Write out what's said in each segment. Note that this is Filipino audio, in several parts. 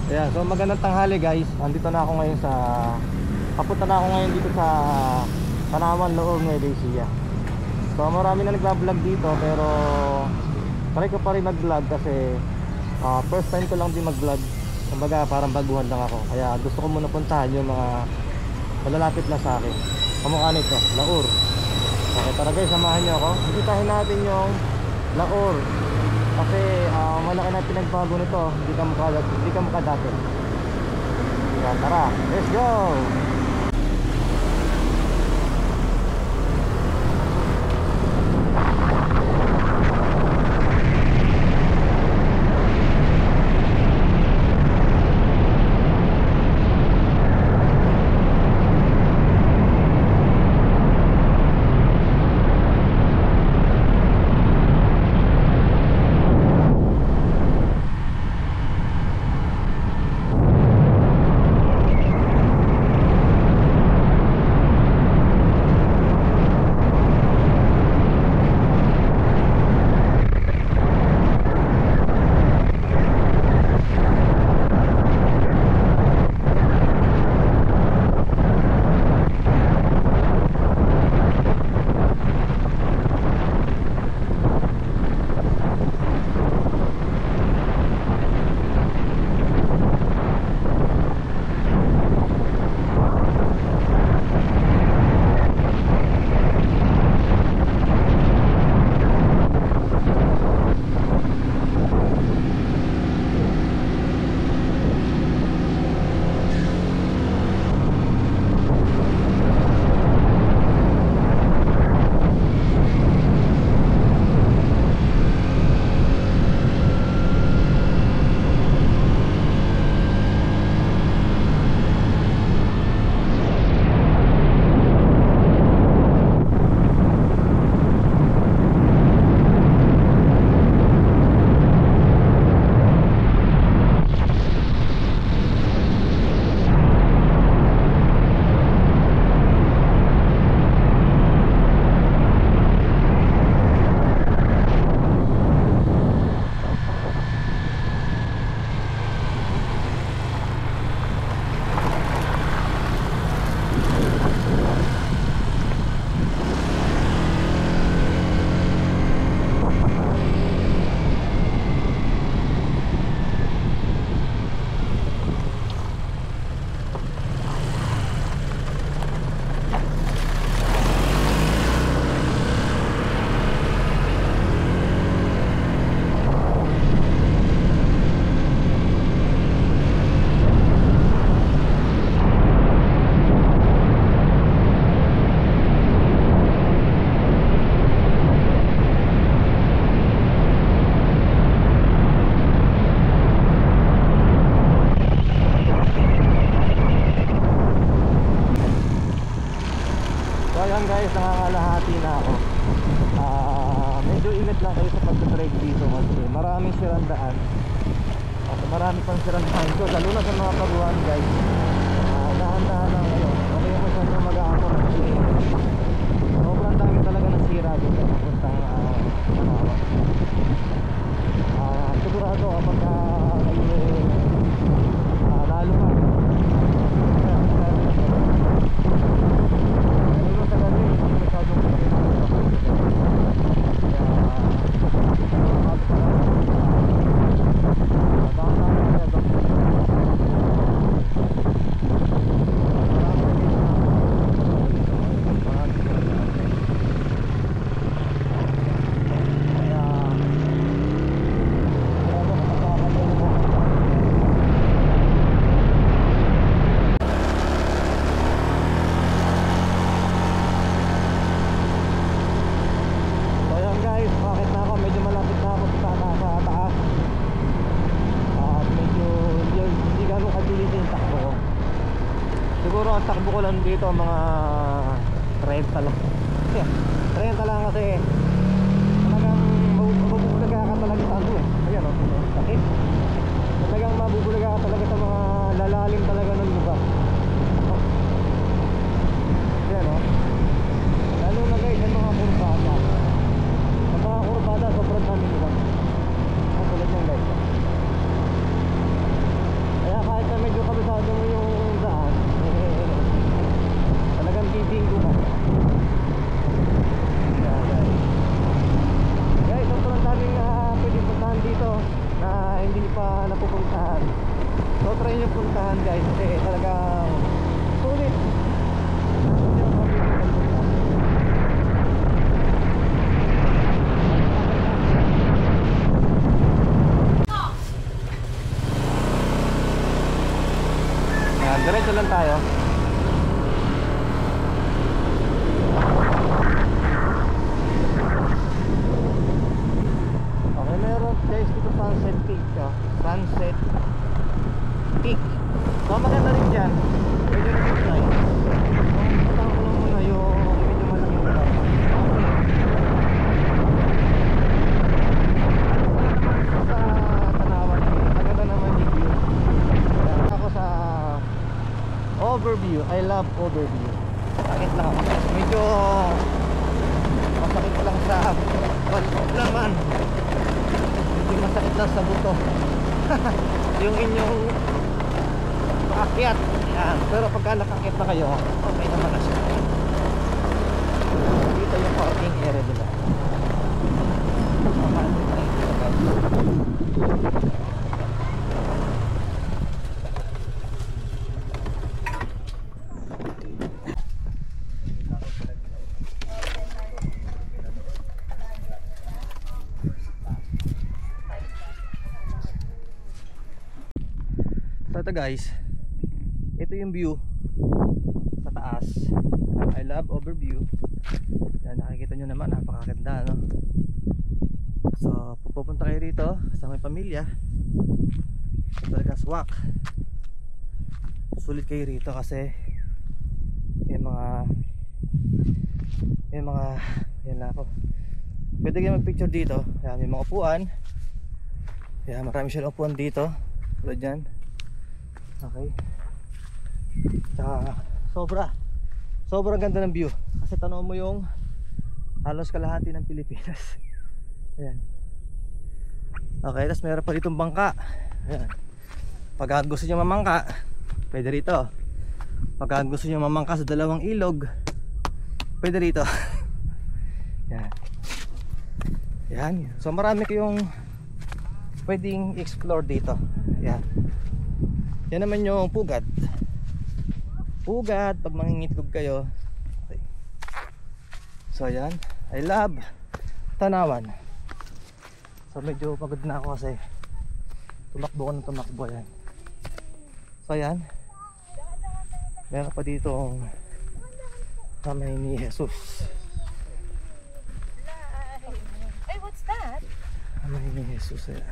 Ayan, so magandang tanghali guys. Andito na ako ngayon sa papunta na ako ngayon dito sa Tanawan, Loob, Nueva Ecija. So marami na nagba-vlog dito pero try ko pa rin mag-vlog kasi first time ko lang din mag-vlog. Kumbaga parang baguhan lang ako. Kaya gusto ko muna puntahan yung mga malalapit lang sa akin. Kamukha nito, Laur. Okay, tara guys, samahan nyo ako. Bisitahin natin yung Laur. Kasi malaki na pinagbago nito. Hindi ka mukha dati. Kaya tara, let's go! Guys, nangangalahati na ako. Medyo ingat lang kayo sa pag-drive dito kasi maraming sirandaan at marami pang sirandaan ko, lalo na sa mga paguhan guys. Dahan-dahan lang kayo. Okay mo sa inyo mag-aako kasi sobrang dami talaga ng sira dito papuntang sigurado kapag kayo lalo na takbo ko lang dito mga 30 lang. 30 lang kasi talagang mabubulaga ka talaga sa ano eh. Ayan o, sakit. Talagang mabubulaga ka talaga sa mga lalalim talaga ng lugar. Ayan o. Lalo na guys, yung mga kurbada. Yung mga kurbada sobrang dami nila. Ang kulit yung guys. Kaya na pupuntahan. So try nyo puntahan guys, kasi talagang sulit. Yan, diretso lang tayo. Okay, meron guys dito Sunset Peak, oh. Sunset Peak. So maganda rin dyan. Pwede rin yung try. Punta ko lang muna yung medyo malang yung try. Sa Tanawan, maganda naman yung view. Ako sa overview. I love overview. Sakit lang ako. Medyo masakit lang sa laman. Medyo masakit lang sa buto. Yung inyong paakyat. Yan. Pero pagka nakakyat na kayo, okay naman na siya. Dito yung parking area nila. So ito guys, ito yung view sa taas. I love overview. Yan, nakikita nyo naman, napakaganda, no? So pupunta kayo rito sa may pamilya, talaga swak. Sulit kayo rito kasi may mga yan na ako. Pwede kayo mag picture dito. Yan, may mga upuan. Yan, marami silang upuan dito tulad dyan. Okay. Tsaka sobrang ganda ng view. Kasi tanaw mo yung halos kalahati ng Pilipinas. Ayan. Okay, tapos meron pa ditong bangka. Ayan. Pag gusto nyo mamangka, pwede rito. Pag gusto nyo mamangka sa dalawang ilog, pwede rito. Ayan. Ayan. So marami kayong pwedeng explore dito. Ayan. Yan naman yung pugad. Pugad pag mangingitlog kayo. Okay. So ayan, I love Tanawan. So medyo pagod na ako kasi tumakbo ko ng tumakbo. Ayan. So ayan, meron pa dito kamay ni Jesus. Hey, what's that? Kamay ni Jesus. Ayan.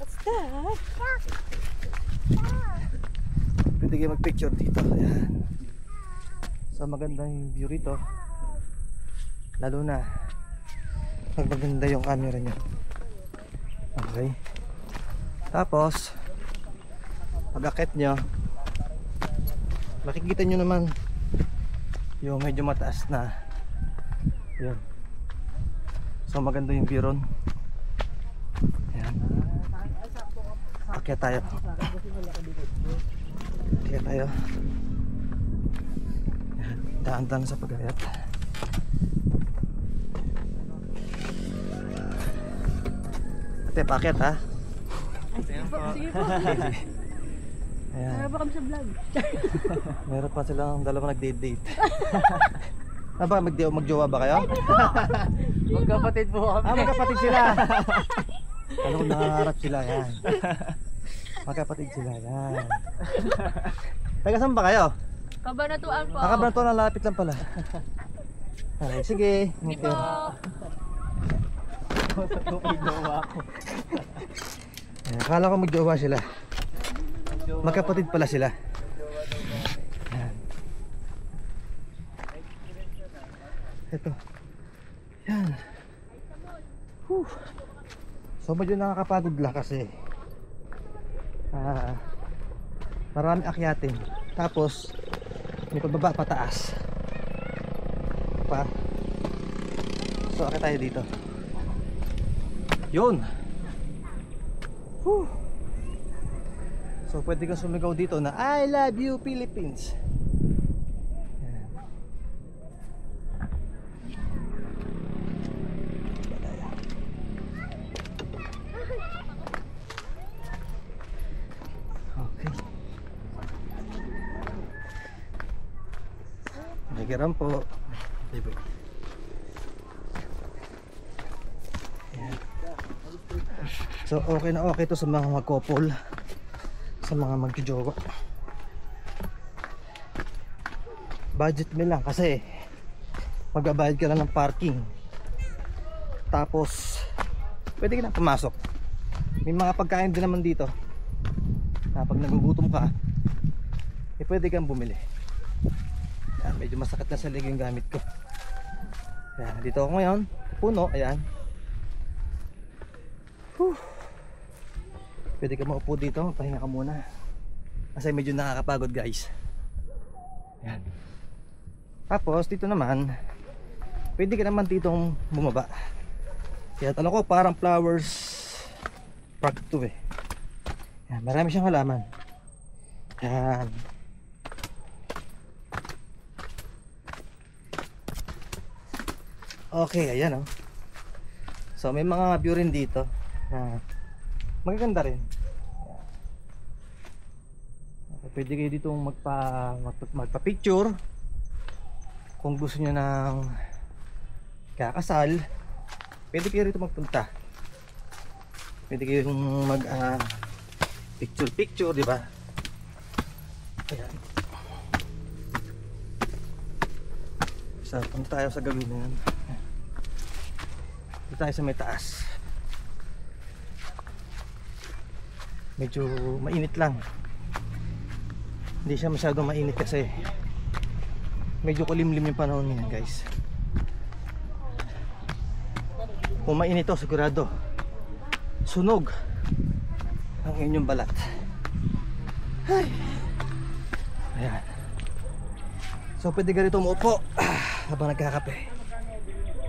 What's that? Pwede kayo mag picture dito. Ayan. So maganda yung view rito, lalo na pag maganda yung camera nyo. Okay. Tapos pag akit nyo, makikita nyo naman yung medyo mataas na yun. So maganda yung view ron. Ayan. Akyat tayo. Akyat tayo. Ayan. Daan-daan sa pag-akyat. Ate, paakyat ha? Sige po. Ayan. Meron ba kami sa vlog? Meron pa silang dalawang nag-date-date. Ano ba, magjowa ba kayo? Magkapatid po kami. Magkapatid sila. Ano kung nangangarap sila, yan. Magkapatid sila, yan. Taga saan ba kayo? Kabanatuan po. Kabanatuan, nalapit lang pala. Okay, sige. Hindi po. Akala ko magjowa sila. Magkapatid pala sila. Yan. Ito. Yan. Whew. So medyo nakakapagod lang kasi marami akyatin. Tapos may pababa pataas pa. So akit tayo dito. Yun. Whew. So pwede kang sumigaw dito na I love you Philippines. Yan. Tigiran po. Diba? So okay na okay to sa mga mag-couple, sa mga mag-jowa. Budget mo lang kasi magbabayad ka lang ng parking. Tapos pwede ka na pumasok. May mga pagkain din naman dito. Pag nagugutom ka, pwede kang bumili. Yan, medyo masakit na sa leg yung gamit ko. Yan, dito ako ngayon. Puno, ayan. Whew. Pwede ka maupo dito, pahinga ka muna. Kasi medyo nakakapagod guys. Yan. Tapos dito naman, pwede ka naman ditong bumaba. Kaya tanong ko, parang flowers park to eh. Yan, marami siyang halaman. Yan. Okay, ayan oh. So may mga view rin dito. Magaganda rin. Okay, pwede kayo dito magpa-picture. Kung gusto niyo ng kakasal, pwede kayo rito magpunta. Pwede kayong mag picture, di ba? Ayan. So, punta tayo sa gawin na yan. Dito tayo sa may taas. Medyo mainit lang. Hindi siya masyadong mainit kasi medyo kulimlim yung panahon niyan guys. Kung mainit to, sigurado sunog ang inyong balat. Ay. Ayan. So pwede ka rito umupo habang nagkakape.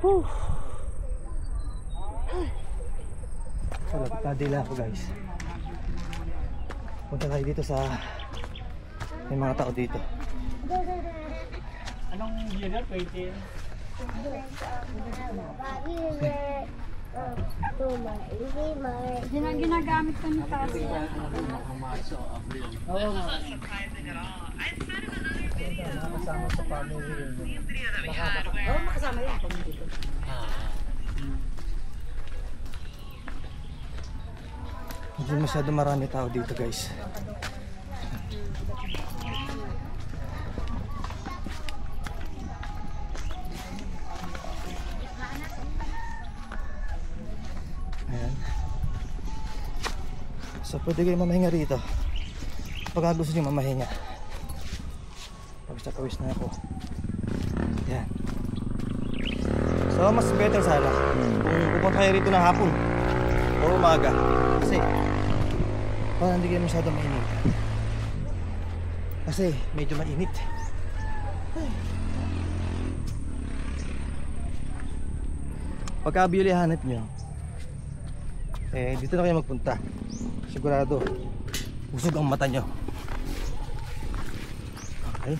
Whew. So nagpatadila ako guys. Punta tayo dito sa may mga tao dito. Anong year pwede? Yun ang ginagamit ko ni Tasi. Marso, Abril. Oo nga. Nakasama sa family yun. Oo, makasama yan kung dito. Hindi masyado marami tao dito guys. Ayan. So pwede kayo mamahinga rito pag gusto nyo mamahinga. Pawis na ako. Ayan. So mas better sana kung pupunta kayo rito ng hapon o umaga kasi parang hindi kayo masyado mainit kasi medyo mainit. Ay. Pagka bili hanap nyo dito na kayo magpunta, sigurado busog ang mata nyo. Okay,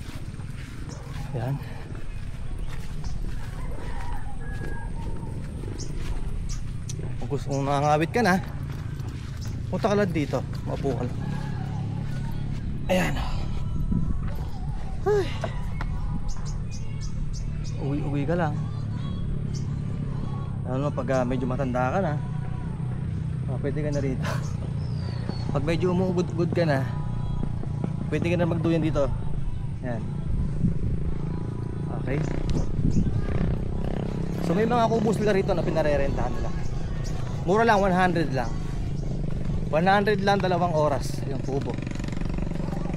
yan. Kung gusto mong nakangawit ka na, punta ka lang dito, maupo ka lang. Ayan. Ay. Uwi ka lang. Ano pag medyo matanda ka na, pwede ka na rito. Pag medyo umuugod-ugod ka na, pwede ka na magduyan dito. Yan. Okay. So may mga kubos nila rito na pinarerentahan nila. Mura lang, 100 lang. 100 lang, 2 oras yung kubo.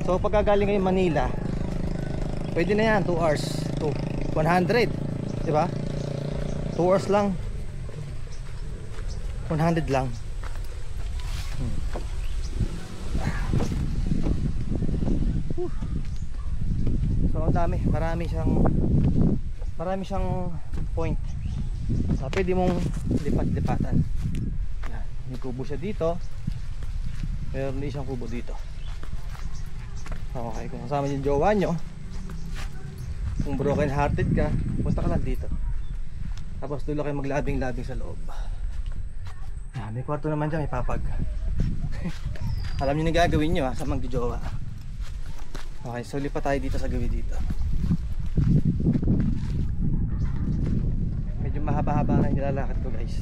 So pag galing kayo Manila, pwede na yan, 2 hours to 100, diba? 2 hours lang, 100 lang. So ang dami, marami siyang point na pwede mong lipat-lipatan. Yan, may kubo siya dito, meron din siyang kubo dito. Okay, kung kasama yung jowa nyo, kung broken hearted ka, punta ka lang dito. Tapos dulo kayo maglabing-labing sa loob. Yan, may kwarto naman dyan, may papag. Alam nyo na gagawin nyo sa magjojowa. Okay, so lipat tayo dito sa gawi dito. mahaba-haba na yung nilalakad ko guys.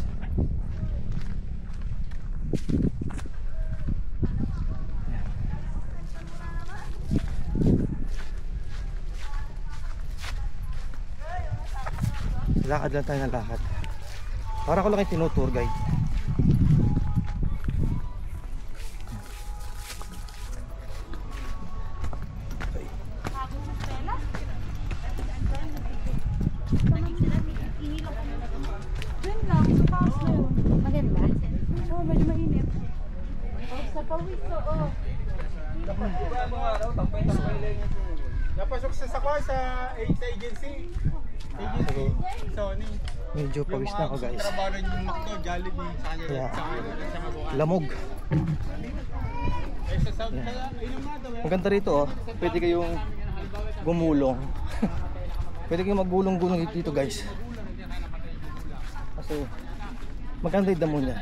Ayan. Lakad lang tayo ng lakad. Para ko lang yung tinutour guide. Yun lang, sa taas na yun. Maganda? Oo, medyo mainit. Sa pawis, oo. Napasok sa agency. Sony. Medyo pawis na ako guys. Trabaho rin yung McDo, Jollibee, Yeah. sa Mabuhay. Lamog. Eh, sa South pala, inom nga daw. Ang ganda rito oh. Pwede kayong gumulong. Pwede kayong maggulong-gulong dito guys. Kasi maganda yung damo niya.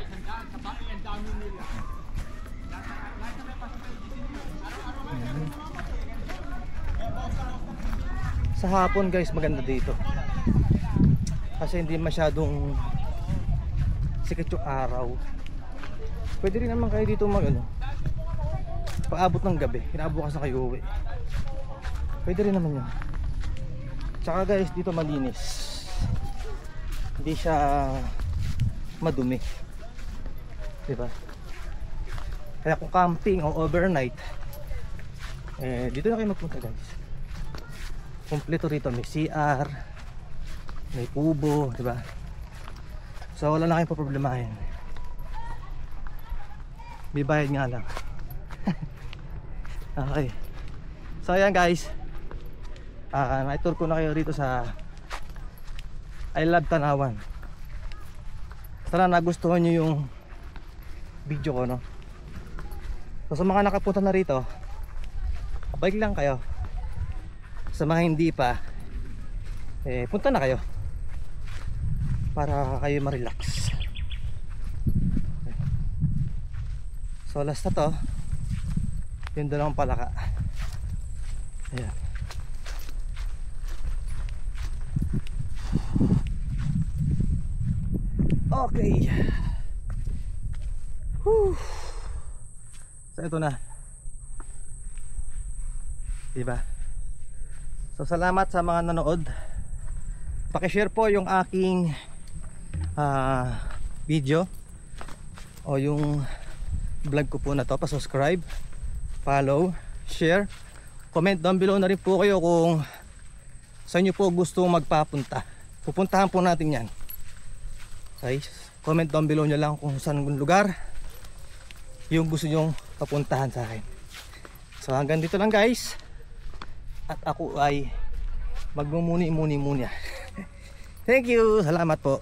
Ayan. Sa hapon guys maganda dito. Kasi hindi masyadong sikat yung araw. Pwede rin naman kayo dito mag ano, paabot ng gabi, kinabukas na kayo uwi. Pwede rin naman yun. Tsaka guys dito malinis. Hindi siya madumi, diba? Kaya kung camping o overnight, dito na kayo magpunta guys. Kompleto rito, may CR, may kubo, diba? So wala na kayong paproblemahin. May bayad nga lang. Okay. So ayan guys, na-tour ko na kayo rito sa I Love Tanawan. Sana nagustuhan nyo yung video ko, no? So sa mga nakapunta na rito, balik lang kayo. Sa mga hindi pa, punta na kayo para kayo ma-relax. So last na to, yung dalawang palaka. Ayan. Okay. Whew. So ito na, diba? So salamat sa mga nanood. Pakishare po yung aking video o yung vlog ko po na to. Pa-subscribe, follow, share, comment down below na rin po kayo kung saan nyo po gusto magpapunta. Pupuntahan po natin yan. Okay, comment down below nyo lang kung saan lugar yung gusto nyong papuntahan sa akin. So hanggang dito lang guys. At ako ay magmumuni-muni muna. Thank you, salamat po.